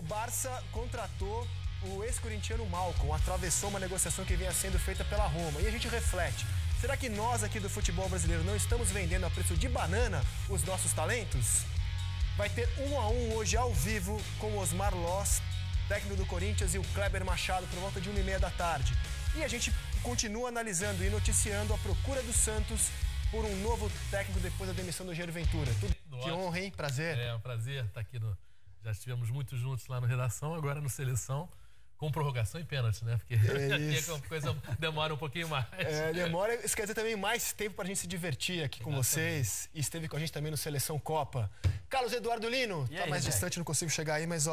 Barça contratou o ex-corintiano Malcom, atravessou uma negociação que vinha sendo feita pela Roma. E a gente reflete, será que nós aqui do futebol brasileiro não estamos vendendo a preço de banana os nossos talentos? Vai ter 1-1 hoje ao vivo com o Osmar Loss, técnico do Corinthians, e o Kleber Machado por volta de 1h30 da tarde. E a gente continua analisando e noticiando a procura do Santos por um novo técnico depois da demissão do Jair Ventura. Que honra, hein? Prazer. É um prazer estar aqui no... Já estivemos muito juntos lá na redação, agora no Seleção, com prorrogação e pênalti, né? Porque aqui a coisa demora um pouquinho mais. Demora, isso quer dizer também mais tempo pra gente se divertir aqui com vocês. E esteve com a gente também no Seleção Copa. Carlos Eduardo Lino, tá mais distante, não consigo chegar aí, mas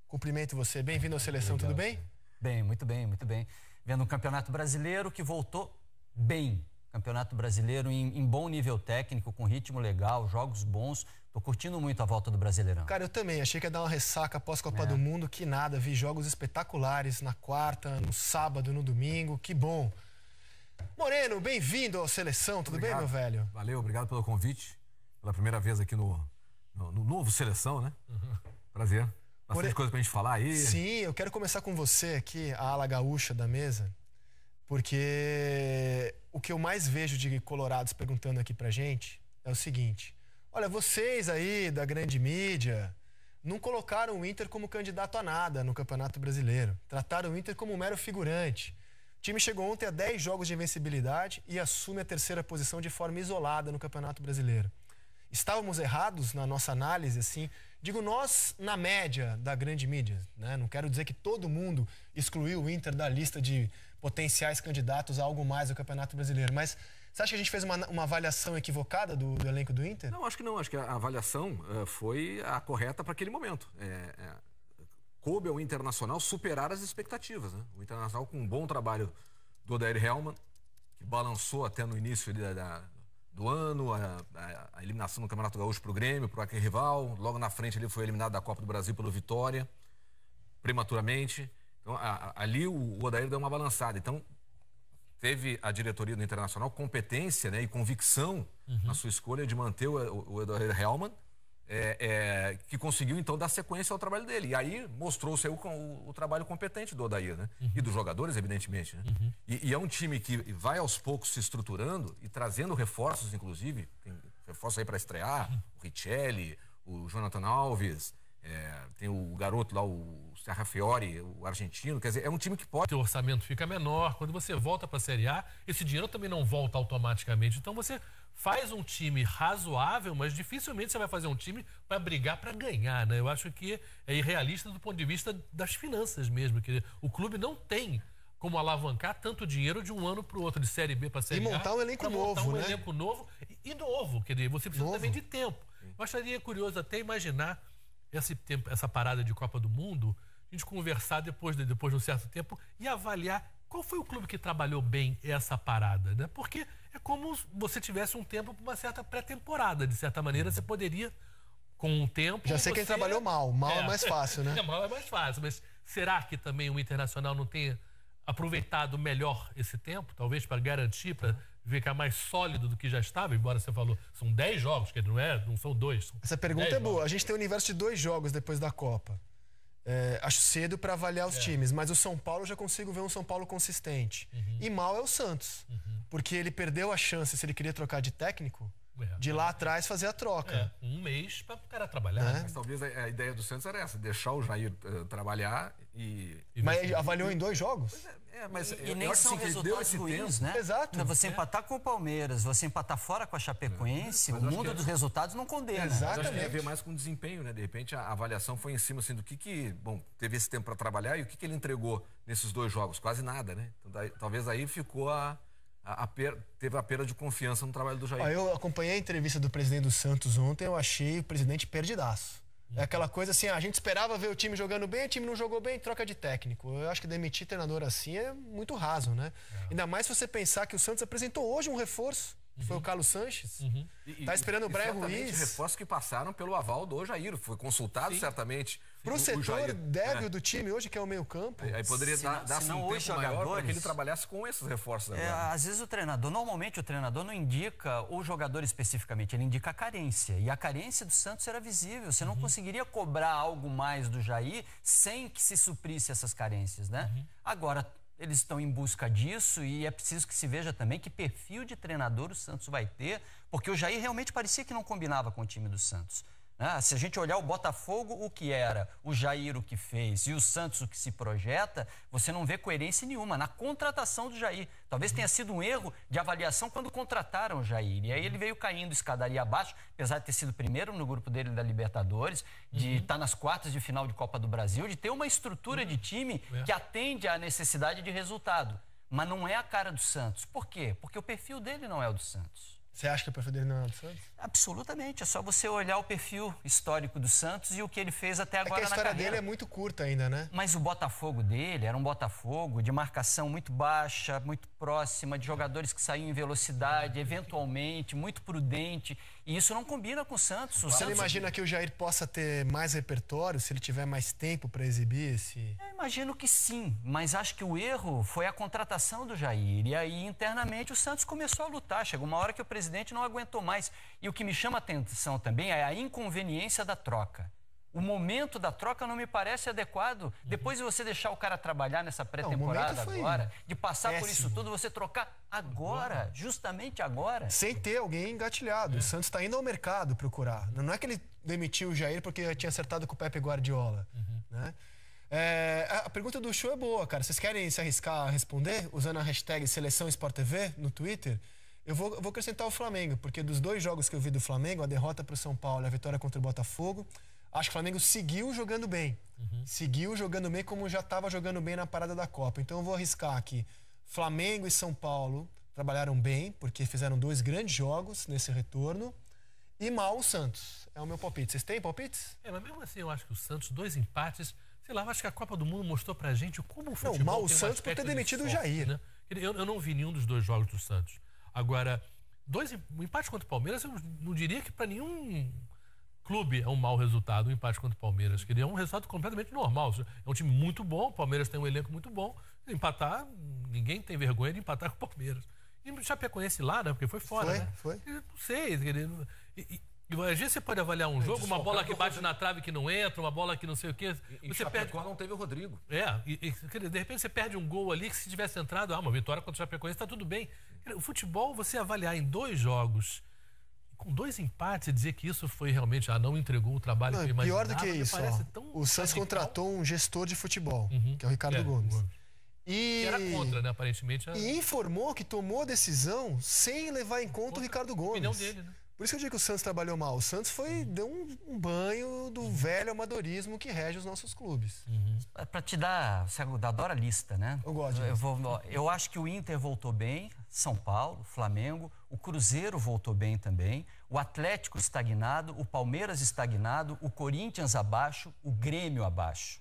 cumprimento você. Bem-vindo à Seleção, tudo bem? Bem, muito bem, muito bem. Vendo um Campeonato Brasileiro que voltou bem. Campeonato Brasileiro em bom nível técnico, com ritmo legal, jogos bons. Tô curtindo muito a volta do Brasileirão. Cara, eu também. Achei que ia dar uma ressaca após Copa do Mundo, que nada. Vi jogos espetaculares na quarta, no sábado, no domingo. Que bom. Moreno, bem-vindo à Seleção. Tudo bem, meu velho? Valeu, obrigado pelo convite. Pela primeira vez aqui no novo Seleção, né? Prazer. Bastante coisa pra gente falar aí. Sim, eu quero começar com você aqui, a ala gaúcha da mesa. Porque o que eu mais vejo de colorados perguntando aqui pra gente é o seguinte: olha, vocês aí da grande mídia não colocaram o Inter como candidato a nada no Campeonato Brasileiro. Trataram o Inter como um mero figurante. O time chegou ontem a 10 jogos de invencibilidade e assume a terceira posição de forma isolada no Campeonato Brasileiro. Estávamos errados na nossa análise, assim? Digo nós na média da grande mídia, né? Não quero dizer que todo mundo excluiu o Inter da lista de potenciais candidatos a algo mais do Campeonato Brasileiro, mas você acha que a gente fez uma avaliação equivocada do elenco do Inter? Não, acho que não. Acho que a avaliação foi a correta para aquele momento. Coube ao Internacional superar as expectativas, né? O Internacional com um bom trabalho do Odair Hellmann, que balançou até no início ali do ano, a eliminação no Campeonato Gaúcho para o Grêmio, para o arquirrival. Logo na frente ele foi eliminado da Copa do Brasil pelo Vitória, prematuramente. Então, ali o Odair deu uma balançada. Então, teve a diretoria do Internacional competência, né, e convicção na sua escolha de manter o Odair Hellmann, que conseguiu, então, dar sequência ao trabalho dele. E aí mostrou-se o trabalho competente do Odair, né? E dos jogadores, evidentemente. Né? E é um time que vai aos poucos se estruturando e trazendo reforços, inclusive. Tem reforços aí para estrear, o Richelli, o Jonathan Alves... tem o garoto lá, o Serra Fiori, o argentino. Quer dizer, é um time que pode... O orçamento fica menor. Quando você volta para a Série A, esse dinheiro também não volta automaticamente. Então você faz um time razoável, mas dificilmente você vai fazer um time para brigar para ganhar, né? Eu acho que é irrealista do ponto de vista das finanças mesmo. Que o clube não tem como alavancar tanto dinheiro de um ano para o outro, de Série B para Série A. E montar um elenco novo, né? Elenco novo e novo. Quer dizer, você precisa também de tempo. Eu acharia curioso até imaginar essa parada de Copa do Mundo, a gente conversar depois de um certo tempo e avaliar qual foi o clube que trabalhou bem essa parada, né? Porque é como se você tivesse um tempo para uma certa pré-temporada, de certa maneira você poderia, com o tempo... Já sei quem trabalhou mal, é mais fácil, né? Mal é mais fácil, mas será que também o Internacional não tenha aproveitado melhor esse tempo, talvez para garantir, para ficar mais sólido do que já estava, embora você falou, são 10 jogos, que não são 2. Essa pergunta é boa. A gente tem um universo de 2 jogos depois da Copa. Acho cedo para avaliar os times, mas o São Paulo eu já consigo ver um São Paulo consistente. E mal é o Santos, porque ele perdeu a chance, se ele queria trocar de técnico, de lá atrás fazer a troca. Um mês para o cara trabalhar. Né? Mas talvez a ideia do Santos era essa, deixar o Jair trabalhar e... Mas avaliou em 2 jogos? Mas e nem são resultados ruins, né? Exato. Você empatar com o Palmeiras, você empatar fora com a Chapecoense, o mundo dos resultados não condena. Exatamente. Acho que tem a ver mais com desempenho, né? De repente a avaliação foi em cima assim, do que teve esse tempo para trabalhar e o que ele entregou nesses 2 jogos. Quase nada, né? Então, talvez aí ficou teve a perda de confiança no trabalho do Jair. Eu acompanhei a entrevista do presidente do Santos ontem, eu achei o presidente perdidaço. É aquela coisa assim, a gente esperava ver o time jogando bem, o time não jogou bem, troca de técnico. Eu acho que demitir treinador assim é muito raso, né? Ainda mais se você pensar que o Santos apresentou hoje um reforço. Foi o Carlos Sanches. Tá esperando o Brian Ruiz. Reforços que passaram pelo aval do Jair. Foi consultado, certamente. Pro setor débil do time hoje, que é o meio-campo. Aí poderia dar-se um tempo maior para que ele trabalhasse com esses reforços agora. Às vezes normalmente o treinador não indica o jogador especificamente, ele indica a carência. E a carência do Santos era visível. Você não conseguiria cobrar algo mais do Jair sem que se suprisse essas carências, né? Agora, eles estão em busca disso e é preciso que se veja também que perfil de treinador o Santos vai ter, porque o Jair realmente parecia que não combinava com o time do Santos. Se a gente olhar o Botafogo, o que era, o Jair o que fez e o Santos o que se projeta, você não vê coerência nenhuma na contratação do Jair. Talvez tenha sido um erro de avaliação quando contrataram o Jair. E aí ele veio caindo escadaria abaixo, apesar de ter sido primeiro no grupo dele da Libertadores, de estar nas quartas de final de Copa do Brasil, de ter uma estrutura de time que atende à necessidade de resultado. Mas não é a cara do Santos. Por quê? Porque o perfil dele não é o do Santos. Você acha que o perfil dele não é o do Santos? Absolutamente. É só você olhar o perfil histórico do Santos e o que ele fez até agora na carreira. É que a história dele é muito curta ainda, né? Mas o Botafogo dele era um Botafogo de marcação muito baixa, muito próxima, de jogadores que saíam em velocidade, eventualmente, muito prudente. E isso não combina com o Santos. Você não imagina que o Jair possa ter mais repertório se ele tiver mais tempo para exibir esse... Eu imagino que sim, mas acho que o erro foi a contratação do Jair. E aí, internamente, o Santos começou a lutar. Chegou uma hora que o presidente não aguentou mais. E o que me chama a atenção também é a inconveniência da troca. O momento da troca não me parece adequado. Depois de você deixar o cara trabalhar nessa pré-temporada agora, de passar por isso tudo, você trocar agora, justamente agora. Sem ter alguém engatilhado. O Santos está indo ao mercado procurar. Não é que ele demitiu o Jair porque tinha acertado com o Pepe Guardiola. Né? A pergunta do show é boa, cara. Vocês querem se arriscar a responder usando a hashtag Seleção Sport TV no Twitter? Eu vou acrescentar o Flamengo, porque dos 2 jogos que eu vi do Flamengo, a derrota para o São Paulo e a vitória contra o Botafogo, acho que o Flamengo seguiu jogando bem. Seguiu jogando bem como já estava jogando bem na parada da Copa. Então eu vou arriscar aqui. Flamengo e São Paulo trabalharam bem, porque fizeram 2 grandes jogos nesse retorno. E mal o Santos. É o meu palpite. Vocês têm palpites? Mas mesmo assim eu acho que o Santos, 2 empates... Sei lá, eu acho que a Copa do Mundo mostrou pra gente como o futebol... Não, mal o Santos por ter demitido o Jair. Né? Eu não vi nenhum dos 2 jogos do Santos. Agora, um empate contra o Palmeiras, eu não diria que para nenhum clube é um mau resultado, um empate contra o Palmeiras. Que é um resultado completamente normal. É um time muito bom, o Palmeiras tem um elenco muito bom. Empatar, ninguém tem vergonha de empatar com o Palmeiras. E o Chapecoense lá, né? Porque foi fora, né? Foi. Não sei. Às vezes você pode avaliar um jogo, uma bola que bate na trave que não entra, uma bola que não sei o quê. Você perde quando não teve o Rodrigo. De repente você perde um gol ali que se tivesse entrado, uma vitória contra o Chapecoense, está tudo bem. O futebol, você avaliar em 2 jogos, com 2 empates, e dizer que isso foi realmente, não entregou o trabalho que eu imaginava. Pior do que isso, o Santos contratou um gestor de futebol, que é o Ricardo Gomes. Que era contra, né, aparentemente. E informou que tomou a decisão sem levar em conta o Ricardo Gomes. A opinião dele, né? Por isso que eu digo que o Santos trabalhou mal. O Santos deu um banho do velho amadorismo que rege os nossos clubes. Para te dar, você adora a lista, né? Eu gosto. Eu acho que o Inter voltou bem, São Paulo, Flamengo, o Cruzeiro voltou bem também, o Atlético estagnado, o Palmeiras estagnado, o Corinthians abaixo, o Grêmio abaixo.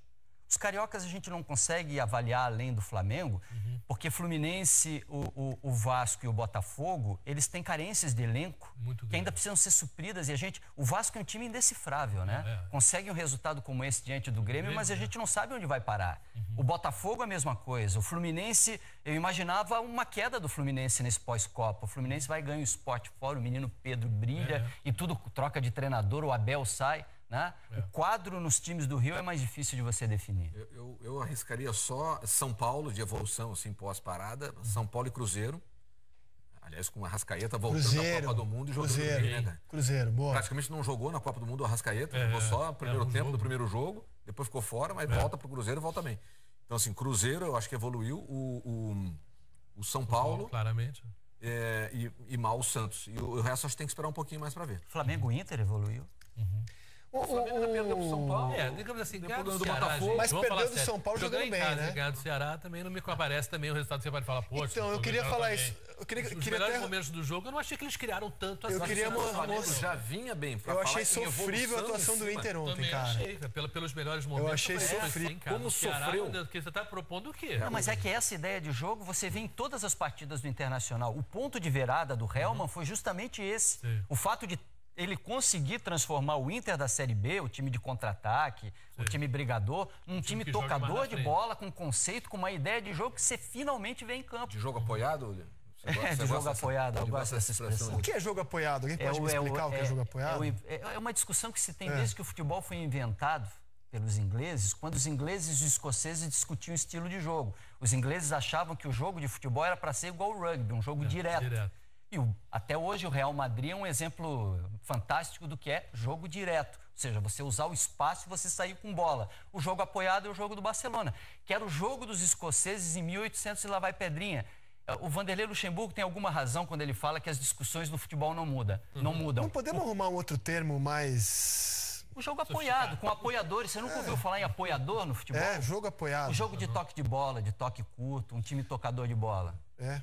Os cariocas a gente não consegue avaliar além do Flamengo, porque Fluminense, o Vasco e o Botafogo, eles têm carências de elenco que ainda precisam ser supridas. E o Vasco é um time indecifrável, né? Consegue um resultado como esse diante do Grêmio, mas a gente não sabe onde vai parar. O Botafogo é a mesma coisa. O Fluminense, eu imaginava uma queda do Fluminense nesse pós-Copa. O Fluminense vai ganhar o Sport fora, o menino Pedro brilha e tudo troca de treinador, o Abel sai. Né? O quadro nos times do Rio é mais difícil de você definir. Eu arriscaria só São Paulo de evolução, assim, pós-parada, São Paulo e Cruzeiro. Aliás, com a Arrascaeta voltando da Copa do Mundo e jogando bem, né? Cruzeiro, boa. Praticamente não jogou na Copa do Mundo o Arrascaeta, jogou só o primeiro tempo do primeiro jogo, depois ficou fora, mas volta pro Cruzeiro e volta bem. Então, assim, Cruzeiro eu acho que evoluiu, o São Paulo claramente. E mal o Santos. E o resto acho que tem que esperar um pouquinho mais para ver. Flamengo e Inter evoluiu. O Flamengo perdeu pro São Paulo. digamos assim, Depois ganhar do do Ceará, Botafogo. gente, Mas vamos falar perdeu do sério. São Paulo Jogar jogando em bem, casa né? e ganhar do Ceará também não me aparece também o resultado que você pode falar, poxa... Então, eu queria falar isso. Eu Os queria melhores até... momentos do jogo, eu não achei que eles criaram tanto assim. Eu queria O Flamengo já vinha bem. Pra Eu falar achei em sofrível a evolução atuação em do cima. Inter ontem, Também cara. achei, pelos melhores momentos. achei sofrível. Como o Ceará, sofreu. Porque você está propondo o quê? Não, mas é que essa ideia de jogo você vê em todas as partidas do Internacional. O ponto de virada do Hellmann foi justamente esse. Sim. O fato de ele conseguir transformar o Inter da Série B, o time de contra-ataque, o time brigador, num time que joga mais tocador na de frente. bola, com conceito, com uma ideia de jogo que você finalmente vê em campo. De jogo apoiado, William? De jogo apoiado, eu gosto dessa expressão. O que é jogo apoiado? Alguém pode me explicar o que é jogo apoiado? É uma discussão que se tem desde que o futebol foi inventado pelos ingleses, quando os ingleses e os escoceses discutiam o estilo de jogo. Os ingleses achavam que o jogo de futebol era para ser igual ao rugby, um jogo direto. E até hoje o Real Madrid é um exemplo fantástico do que é jogo direto. Ou seja, você usar o espaço e você sair com bola. O jogo apoiado é o jogo do Barcelona, que era o jogo dos escoceses em 1800 e lá vai pedrinha. O Vanderlei Luxemburgo tem alguma razão quando ele fala que as discussões no futebol não mudam. Não podemos arrumar um outro termo mais... O jogo apoiado, com apoiadores. Você nunca ouviu falar em apoiador no futebol? É, jogo apoiado. O jogo de toque de bola, de toque curto, um time tocador de bola. É.